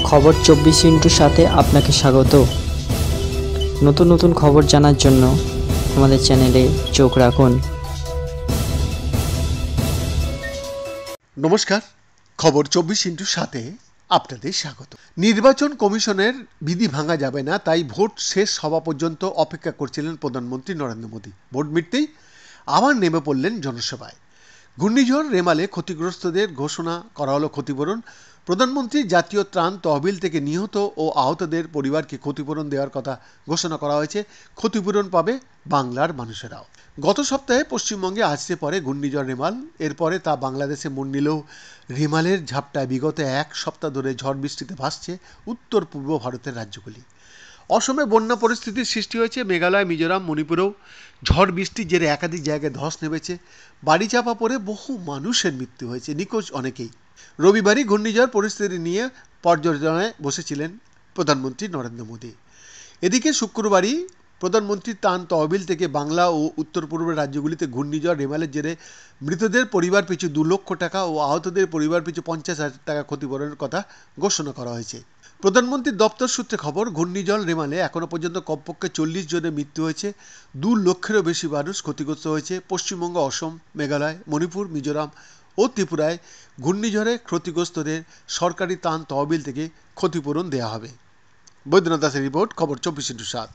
খবর 24 সাথে আপনাকে স্বাগত। নতুন নতুন খবর জানার জন্য আমাদের চ্যানেলে চোখ রাখুন। নমস্কার, খবর 24/7 আপনাদের স্বাগত। নির্বাচন কমিশনের বিধি ভাঙা যাবে না, তাই ভোট শেষ হওয়া পর্যন্ত অপেক্ষা করছিলেন প্রধানমন্ত্রী নরেন্দ্র মোদী। ভোট মিটতেই আবার নেমে পড়লেন জনসভায়। ঘূর্ণিঝড় রেমালে ক্ষতিগ্রস্তদের ঘোষণা করা হলো ক্ষতিপূরণ। প্রধানমন্ত্রী জাতীয় ত্রাণ তহবিল থেকে নিহত ও আহতদের পরিবারকে ক্ষতিপূরণ দেওয়ার কথা ঘোষণা করা হয়েছে। ক্ষতিপূরণ পাবে বাংলার মানুষেরাও। গত সপ্তাহে পশ্চিমবঙ্গে আসতে পারে ঘূর্ণিঝড় রেমাল। এরপরে তা বাংলাদেশে মোড় নিলেও রেমালের ঝাপটায় বিগত এক সপ্তাহ ধরে ঝড় বৃষ্টিতে ভাসছে উত্তর পূর্ব ভারতের রাজ্যগুলি। অসমে বন্যা পরিস্থিতির সৃষ্টি হয়েছে। মেঘালয়, মিজোরাম, মণিপুরেও ঝড় বৃষ্টির জেরে একাধিক জায়গায় ধস নেমেছে। বাড়ি চাপা পড়ে বহু মানুষের মৃত্যু হয়েছে, নিখোঁজ অনেকেই। রবিবারই ঘূর্ণিঝড় পরিস্থিতি নিয়ে পর্যালোচনায় বসেছিলেন প্রধানমন্ত্রী নরেন্দ্র মোদী। এদিকে শুক্রবারই প্রধানমন্ত্রী ত্রাণ তহবিল থেকে বাংলা ও উত্তর পূর্বের রাজ্যগুলিতে ঘূর্ণিঝড় রেমালের জেরে মৃতদের পরিবার পিছু 2 লক্ষ টাকা ও আহতদের পরিবার পিছু 50,000 টাকা ক্ষতিপূরণের কথা ঘোষণা করা হয়েছে। প্রধানমন্ত্রীর দপ্তর সূত্রে খবর, ঘূর্ণিঝড় রেমালে এখনও পর্যন্ত কমপক্ষে 40 জনের মৃত্যু হয়েছে। 2 লক্ষেরও বেশি মানুষ ক্ষতিগ্রস্ত হয়েছে। পশ্চিমবঙ্গ, অসম, মেঘালয়, মণিপুর, মিজোরাম ও ত্রিপুরায় ঘূর্ণিঝড়ে ক্ষতিগ্রস্তদের সরকারি ত্রাণ তহবিল থেকে ক্ষতিপূরণ দেওয়া হবে। বৈদ্যনাথ দাসের রিপোর্ট, খবর 24/7।